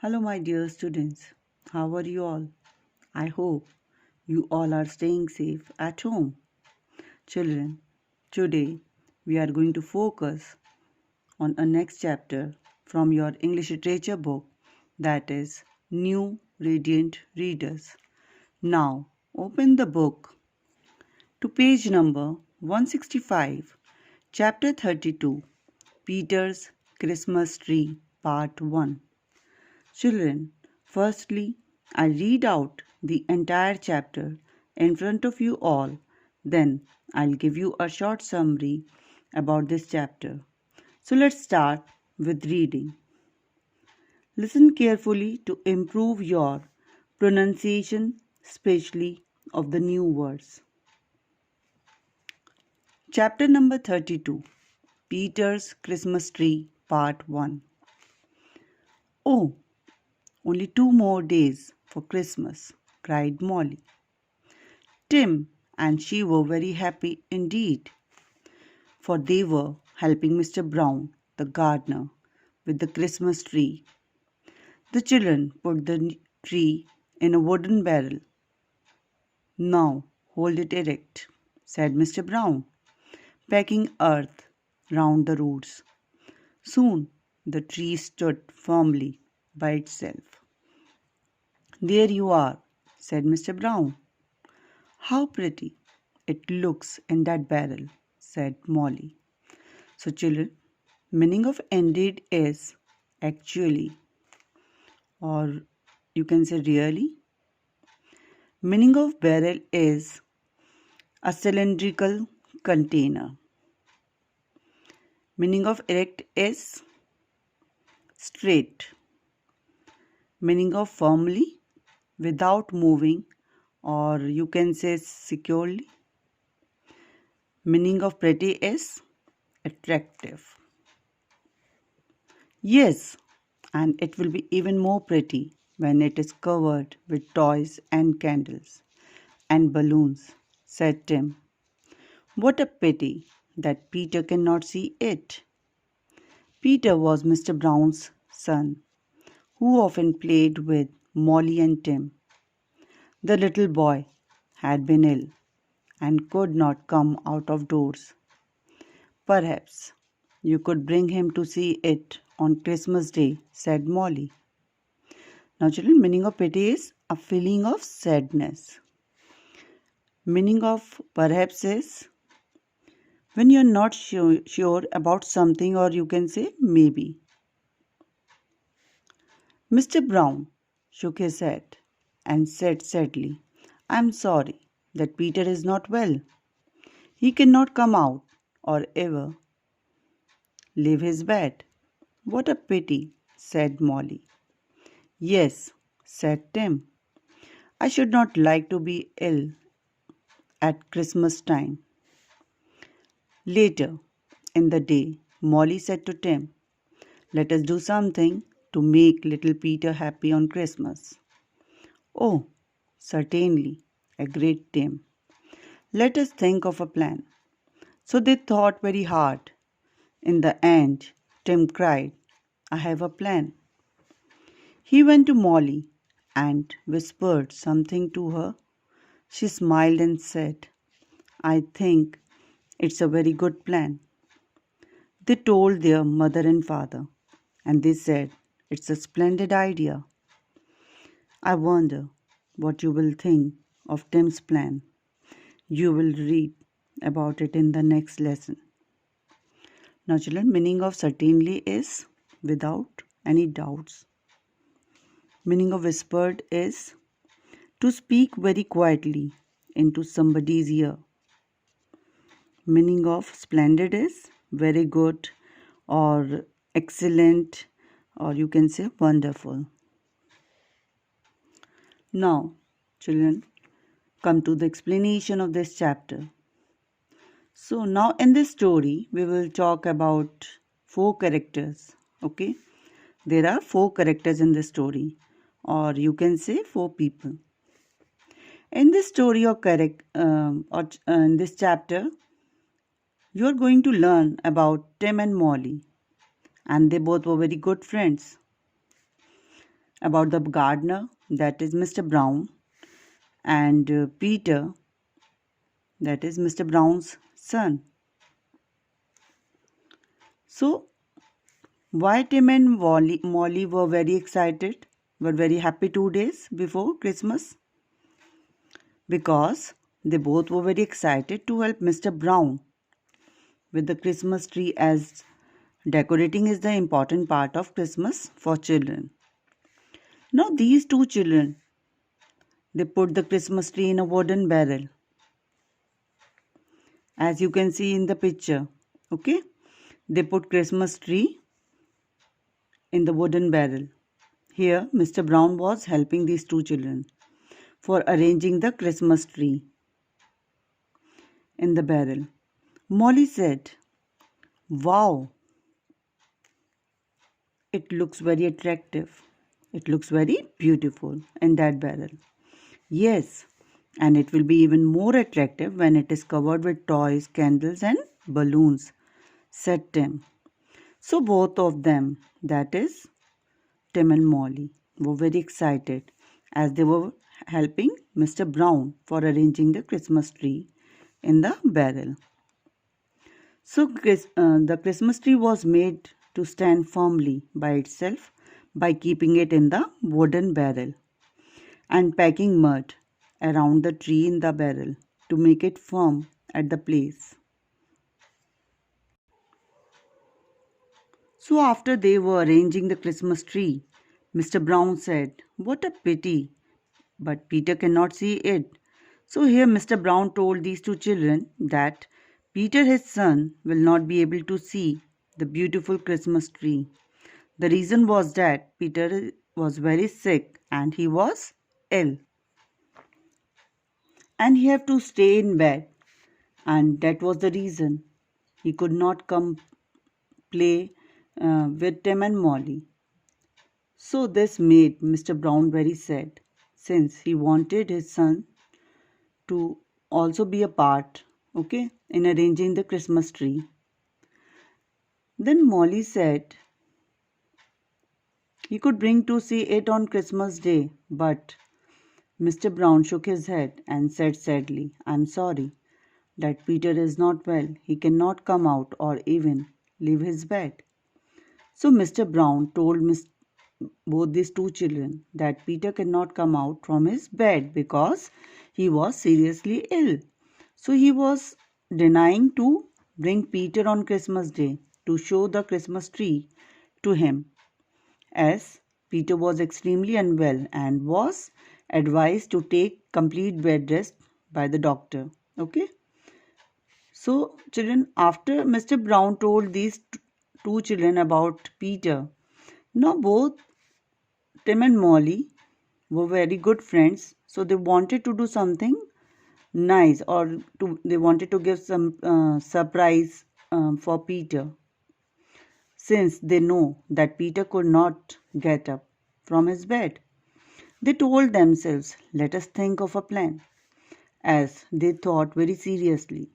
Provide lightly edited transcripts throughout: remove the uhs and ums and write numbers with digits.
Hello, my dear students. How are you all? I hope you all are staying safe at home. Children, today we are going to focus on a next chapter from your English literature book, that is New Radiant Readers. Now, open the book to page number 165, chapter 32, Peter's Christmas Tree, part 1. Children, firstly, I read out the entire chapter in front of you all. Then I'll give you a short summary about this chapter. So let's start with reading. Listen carefully to improve your pronunciation, especially of the new words. Chapter number 32, Peter's Christmas Tree, Part 1. Oh, only 2 more days for Christmas, cried Molly. Tim and she were very happy indeed, for they were helping Mr. Brown, the gardener, with the Christmas tree. The children put the tree in a wooden barrel. Now hold it erect, said Mr. Brown, packing earth round the roots. Soon the tree stood firmly by itself. There you are, said Mr. Brown. How pretty it looks in that barrel, said Molly. So children, meaning of indeed is actually, or you can say really. Meaning of barrel is a cylindrical container. Meaning of erect is straight. Meaning of firmly, without moving, or you can say securely. Meaning of pretty is attractive. Yes, and it will be even more pretty when it is covered with toys and candles and balloons, said Tim. What a pity that Peter cannot see it. Peter was Mr. Brown's son, who often played with Molly and Tim. The little boy had been ill and could not come out of doors. Perhaps you could bring him to see it on Christmas Day, said Molly. Now, children, meaning of pity is a feeling of sadness. Meaning of perhaps is when you're not sure about something, or you can say maybe. Mr. Brown shook his head and said sadly, I'm sorry that Peter is not well. He cannot come out or ever leave his bed. What a pity, said Molly. Yes, said Tim. I should not like to be ill at Christmas time. Later in the day, Molly said to Tim, let us do something to make little Peter happy on Christmas. Oh, certainly, agreed Tim. Let us think of a plan. So they thought very hard. In the end, Tim cried, I have a plan. He went to Molly and whispered something to her. She smiled and said, I think it's a very good plan. They told their mother and father, and they said, it's a splendid idea. I wonder what you will think of Tim's plan. You will read about it in the next lesson. Now, children, meaning of certainly is without any doubts. Meaning of whispered is to speak very quietly into somebody's ear. Meaning of splendid is very good or excellent, or you can say wonderful. Now, children, come to the explanation of this chapter. So now in this story, we will talk about 4 characters. Okay, there are 4 characters in this story, or you can say 4 people. In this story in this chapter, you are going to learn about Tim and Molly, and they both were very good friends. about the gardener, that is Mr. Brown, and Peter, that is Mr. Brown's son. So, why Tim and Molly were very excited, were very happy 2 days before Christmas? Because they both were very excited to help Mr. Brown with the Christmas tree, as decorating is the important part of Christmas for children. Now these two children, they put the Christmas tree in a wooden barrel, as you can see in the picture. Okay, they put Christmas tree in the wooden barrel. Here Mr. Brown was helping these two children for arranging the Christmas tree in the barrel. Molly said, "Wow, it looks very attractive. It looks very beautiful in that barrel." "Yes, and it will be even more attractive when it is covered with toys, candles, and balloons," said Tim. So both of them, that is Tim and Molly, were very excited as they were helping Mr. Brown for arranging the Christmas tree in the barrel. So the Christmas tree was made to stand firmly by itself by keeping it in the wooden barrel and packing mud around the tree in the barrel to make it firm at the place. So after they were arranging the Christmas tree, Mr. Brown said, "What a pity, but Peter cannot see it." So here Mr. Brown told these two children that Peter, his son, will not be able to see the beautiful Christmas tree. The reason was that Peter was very sick and he was ill. And he had to stay in bed, and that was the reason he could not come play with Tim and Molly. So this made Mr. Brown very sad, since he wanted his son to also be a part, okay, in arranging the Christmas tree. Then Molly said he could bring to see it on Christmas Day, but Mr. Brown shook his head and said sadly, "I'm sorry that Peter is not well. He cannot come out or even leave his bed." So Mr. Brown told both these two children that Peter cannot come out from his bed because he was seriously ill. So he was denying to bring Peter on Christmas Day to show the Christmas tree to him, as Peter was extremely unwell and was advised to take complete bed rest by the doctor. Okay. So children, after Mr. Brown told these two children about Peter, now both Tim and Molly were very good friends, so they wanted to do something nice, or they wanted to give some surprise for Peter, since they know that Peter could not get up from his bed. They told themselves, "Let us think of a plan." As they thought very seriously,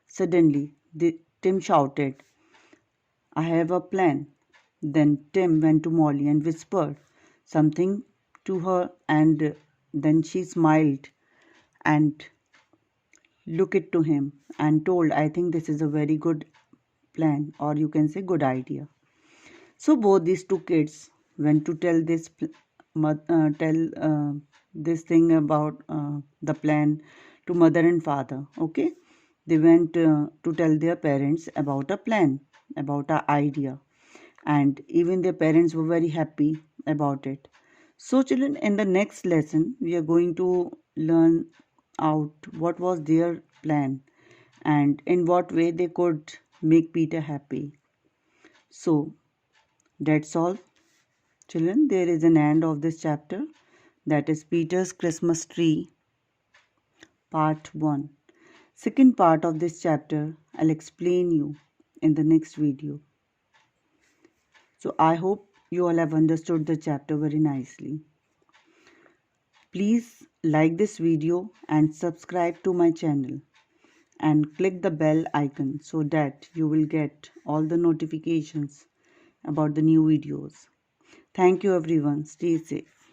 suddenly Tim shouted, "I have a plan." Then Tim went to Molly and whispered something to her, and then she smiled and looked to him and told, "I think this is a very good plan, or you can say good idea." So both these two kids went to tell this thing about the plan to mother and father. Okay, they went to tell their parents about a plan, about an idea, and even their parents were very happy about it. So children, in the next lesson we are going to learn out what was their plan and in what way they could make Peter happy. So that's all, children. There is an end of this chapter, that is Peter's Christmas Tree, part 1. Second part of this chapter I'll explain you in the next video. So I hope you all have understood the chapter very nicely. Please like this video and subscribe to my channel and click the bell icon so that you will get all the notifications about the new videos. Thank you, everyone. Stay safe.